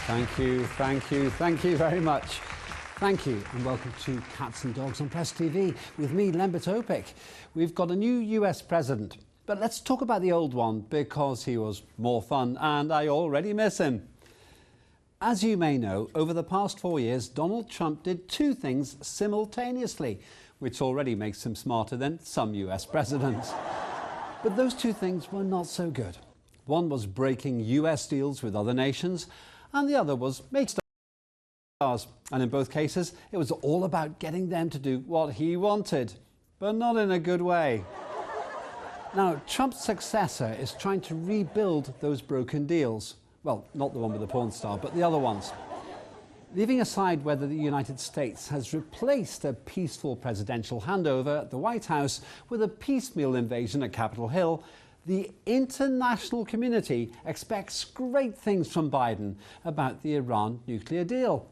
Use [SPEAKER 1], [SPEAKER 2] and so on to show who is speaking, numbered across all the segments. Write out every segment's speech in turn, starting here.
[SPEAKER 1] Thank you very much. Thank you, and welcome to Cats and Dogs on Press TV with me, Lembit Opik. We've got a new US president, but let's talk about the old one because he was more fun and I already miss him. As you may know, over the past 4 years, Donald Trump did two things simultaneously, which already makes him smarter than some US presidents. But those two things were not so good. One was breaking US deals with other nations, and the other was making stars. And in both cases, it was all about getting them to do what he wanted, but not in a good way. Now, Trump's successor is trying to rebuild those broken deals. Well, not the one with the porn star, but the other ones. Leaving aside whether the United States has replaced a peaceful presidential handover at the White House with a piecemeal invasion at Capitol Hill, the international community expects great things from Biden about the Iran nuclear deal.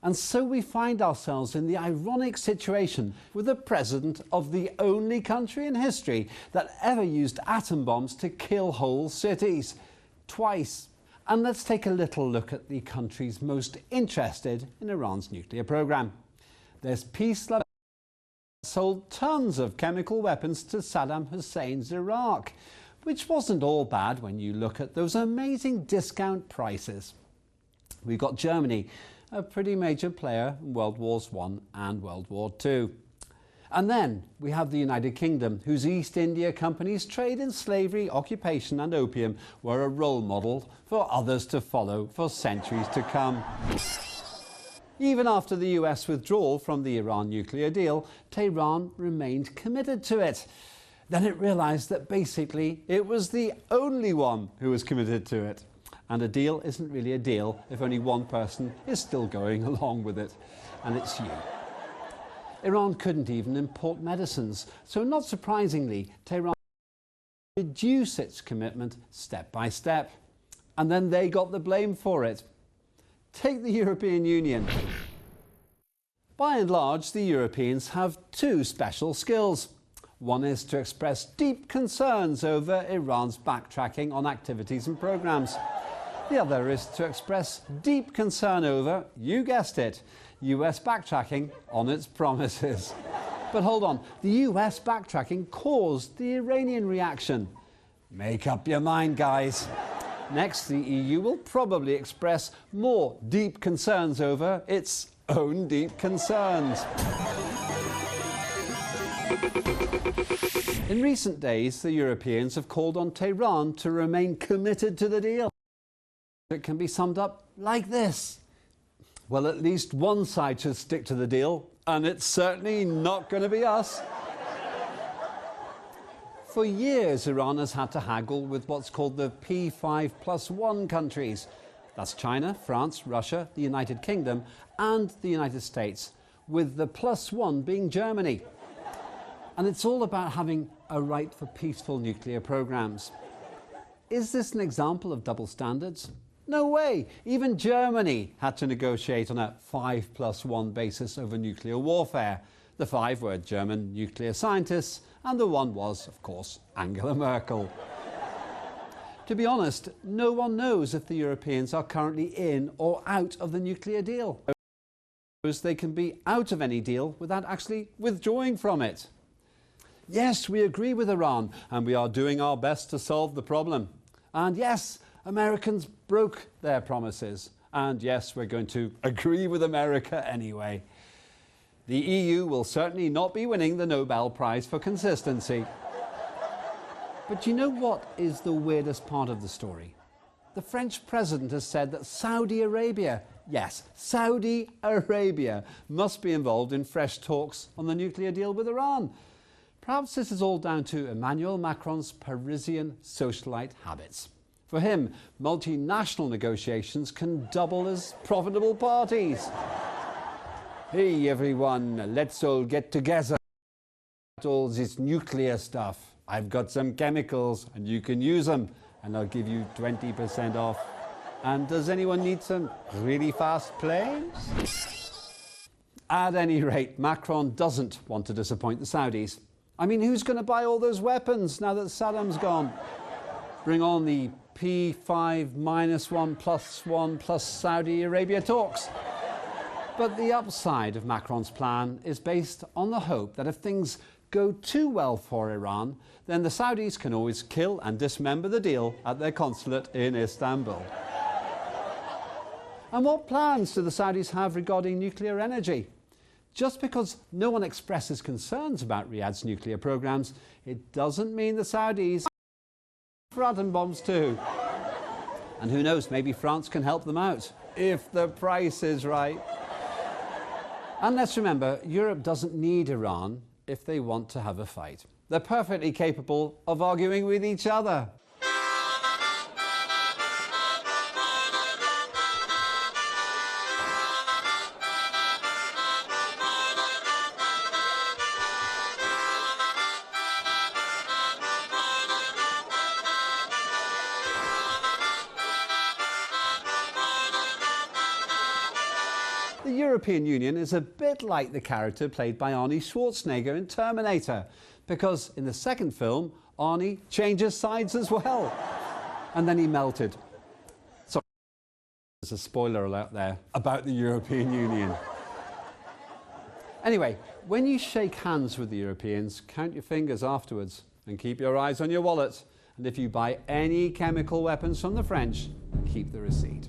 [SPEAKER 1] And so we find ourselves in the ironic situation with the president of the only country in history that ever used atom bombs to kill whole cities. Twice. And let's take a little look at the countries most interested in Iran's nuclear program. There's peace-loving sold tons of chemical weapons to Saddam Hussein's Iraq, which wasn't all bad when you look at those amazing discount prices. We've got Germany, a pretty major player in World Wars I and World War II. And then we have the United Kingdom, whose East India Company's trade in slavery, occupation and opium were a role model for others to follow for centuries to come. Even after the US withdrawal from the Iran nuclear deal, Tehran remained committed to it. Then it realised that basically it was the only one who was committed to it. And a deal isn't really a deal if only one person is still going along with it, and it's you. Iran couldn't even import medicines, so not surprisingly, Tehran reduced its commitment step by step. And then they got the blame for it. Take the European Union. By and large, the Europeans have two special skills. One is to express deep concerns over Iran's backtracking on activities and programs. The other is to express deep concern over, you guessed it, US backtracking on its promises. But hold on, the US backtracking caused the Iranian reaction. Make up your mind, guys. Next, the EU will probably express more deep concerns over its own deep concerns. In recent days, the Europeans have called on Tehran to remain committed to the deal. It can be summed up like this. Well, at least one side should stick to the deal, and it's certainly not going to be us. For years, Iran has had to haggle with what's called the P5+1 countries. That's China, France, Russia, the United Kingdom, and the United States, with the +1 being Germany. And it's all about having a right for peaceful nuclear programs. Is this an example of double standards? No way! Even Germany had to negotiate on a 5+1 basis over nuclear warfare. The 5 were German nuclear scientists, and the 1 was, of course, Angela Merkel. To be honest, no one knows if the Europeans are currently in or out of the nuclear deal. They can be out of any deal without actually withdrawing from it. Yes, we agree with Iran, and we are doing our best to solve the problem. And yes, Americans broke their promises. And yes, we're going to agree with America anyway. The EU will certainly not be winning the Nobel Prize for consistency. But you know what is the weirdest part of the story? The French president has said that Saudi Arabia, yes, Saudi Arabia, must be involved in fresh talks on the nuclear deal with Iran. Perhaps this is all down to Emmanuel Macron's Parisian socialite habits. For him, multinational negotiations can double as profitable parties. Hey everyone, let's all get together. All this nuclear stuff. I've got some chemicals and you can use them and I'll give you 20% off. And does anyone need some really fast planes? At any rate, Macron doesn't want to disappoint the Saudis. I mean, who's going to buy all those weapons now that Saddam's gone? Bring on the P5-1+1 plus Saudi Arabia talks. But the upside of Macron's plan is based on the hope that if things go too well for Iran, then the Saudis can always kill and dismember the deal at their consulate in Istanbul. And what plans do the Saudis have regarding nuclear energy? Just because no one expresses concerns about Riyadh's nuclear programs, it doesn't mean the Saudis for atom bombs too. And who knows, maybe France can help them out, if the price is right. And let's remember, Europe doesn't need Iran if they want to have a fight. They're perfectly capable of arguing with each other. The European Union is a bit like the character played by Arnie Schwarzenegger in Terminator, because in the second film, Arnie changes sides as well. And then he melted. Sorry, there's a spoiler alert there about the European Union. Anyway, when you shake hands with the Europeans, count your fingers afterwards and keep your eyes on your wallet. And if you buy any chemical weapons from the French, keep the receipt.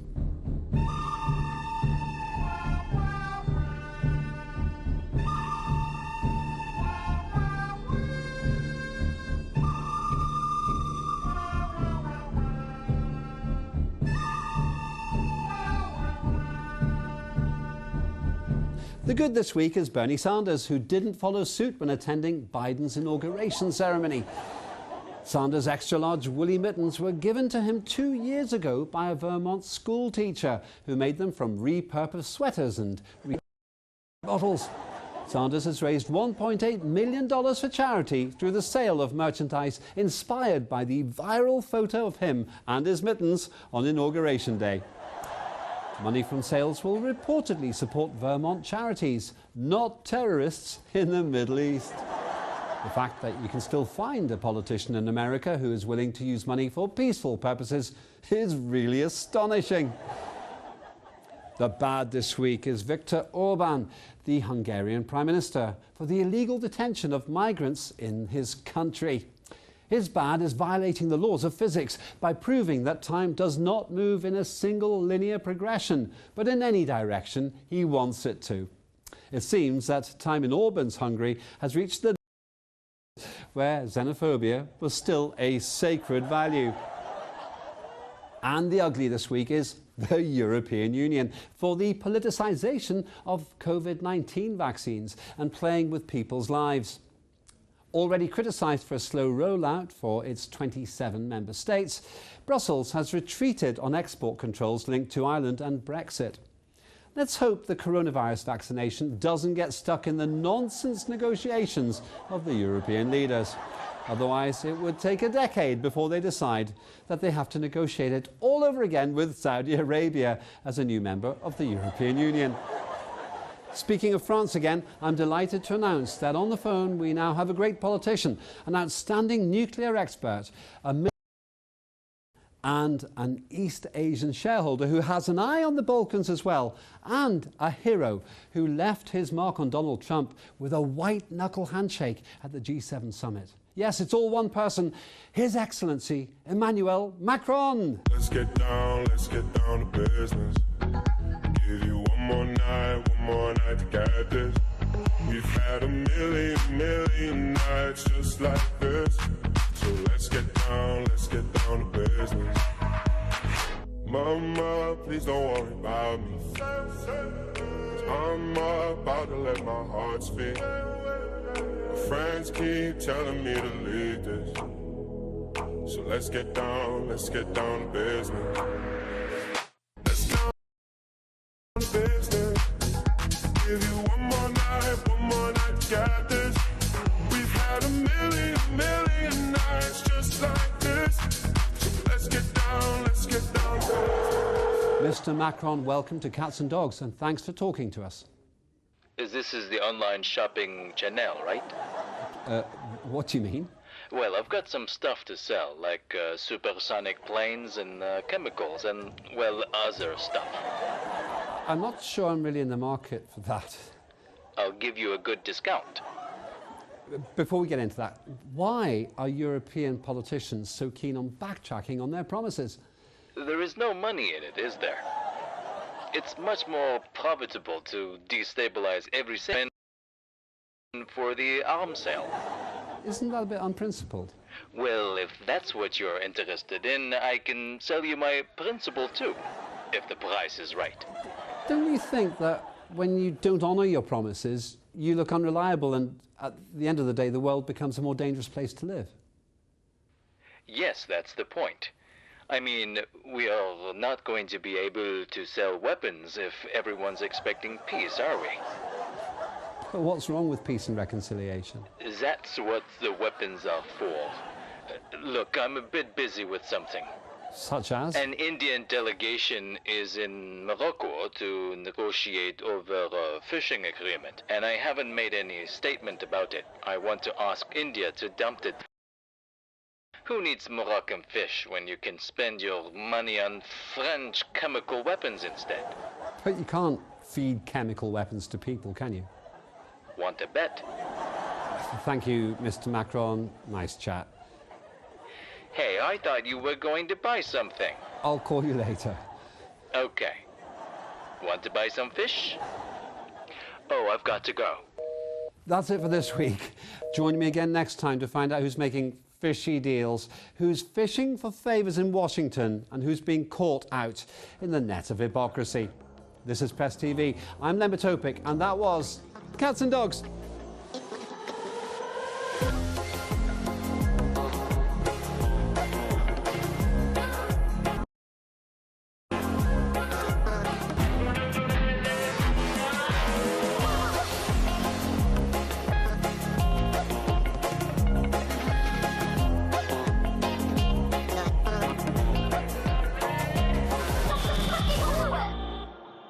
[SPEAKER 1] The good this week is Bernie Sanders, who didn't follow suit when attending Biden's inauguration ceremony. Sanders' extra-large woolly mittens were given to him 2 years ago by a Vermont school teacher who made them from repurposed sweaters and bottles. Sanders has raised $1.8 million for charity through the sale of merchandise inspired by the viral photo of him and his mittens on Inauguration Day. Money from sales will reportedly support Vermont charities, not terrorists in the Middle East. The fact that you can still find a politician in America who is willing to use money for peaceful purposes is really astonishing. The bad this week is Viktor Orban, the Hungarian Prime Minister, for the illegal detention of migrants in his country. His bad is violating the laws of physics by proving that time does not move in a single linear progression, but in any direction he wants it to. It seems that time in Orban's Hungary has reached the where xenophobia was still a sacred value. And the ugly this week is the European Union for the politicisation of COVID-19 vaccines and playing with people's lives. Already criticised for a slow rollout for its 27 member states, Brussels has retreated on export controls linked to Ireland and Brexit. Let's hope the coronavirus vaccination doesn't get stuck in the nonsense negotiations of the European leaders. Otherwise, it would take a decade before they decide that they have to negotiate it all over again with Saudi Arabia as a new member of the European Union. Speaking of France again, I'm delighted to announce that on the phone we now have a great politician, an outstanding nuclear expert, and an East Asian shareholder who has an eye on the Balkans as well, and a hero who left his mark on Donald Trump with a white-knuckle handshake at the G7 summit. Yes, it's all one person, His Excellency Emmanuel Macron.
[SPEAKER 2] Let's get down to business. Give you one more night to get this. We've had a million nights just like this. So let's get down to business. Mama, please don't worry about me. 'Cause I'm about to let my heart speak. My friends keep telling me to leave this. So let's get down to business. Business. Give you one more night to get this. We've had a million nights just like this. So let's get down.
[SPEAKER 1] Mr. Macron, welcome to Cats and Dogs, and thanks for talking to us.
[SPEAKER 3] This is the online shopping channel, right?
[SPEAKER 1] What do you mean?
[SPEAKER 3] Well, I've got some stuff to sell, like supersonic planes and chemicals and, well, other stuff.
[SPEAKER 1] I'm not sure I'm really in the market for that.
[SPEAKER 3] I'll give you a good discount.
[SPEAKER 1] Before we get into that, why are European politicians so keen on backtracking on their promises?
[SPEAKER 3] There is no money in it, is there? It's much more profitable to destabilize every cent for the arms sale.
[SPEAKER 1] Isn't that a bit unprincipled?
[SPEAKER 3] Well, if that's what you're interested in, I can sell you my principal too, if the price is right.
[SPEAKER 1] Don't you think that when you don't honour your promises, you look unreliable and at the end of the day, the world becomes a more dangerous place to live?
[SPEAKER 3] Yes, that's the point. I mean, we are not going to be able to sell weapons if everyone's expecting peace, are we?
[SPEAKER 1] But what's wrong with peace and reconciliation?
[SPEAKER 3] That's what the weapons are for. Look, I'm a bit busy with something.
[SPEAKER 1] Such as?
[SPEAKER 3] An Indian delegation is in Morocco to negotiate over a fishing agreement, and I haven't made any statement about it. I want to ask India to dump it. Who needs Moroccan fish when you can spend your money on French chemical weapons instead?
[SPEAKER 1] But you can't feed chemical weapons to people, can you?
[SPEAKER 3] Want a bet?
[SPEAKER 1] Thank you, Mr. Macron. Nice chat.
[SPEAKER 3] Hey, I thought you were going to buy something.
[SPEAKER 1] I'll call you later.
[SPEAKER 3] Okay. Want to buy some fish? Oh, I've got to go.
[SPEAKER 1] That's it for this week. Join me again next time to find out who's making fishy deals, who's fishing for favours in Washington, and who's being caught out in the net of hypocrisy. This is Press TV. I'm Lembit Opik, and that was Cats and Dogs.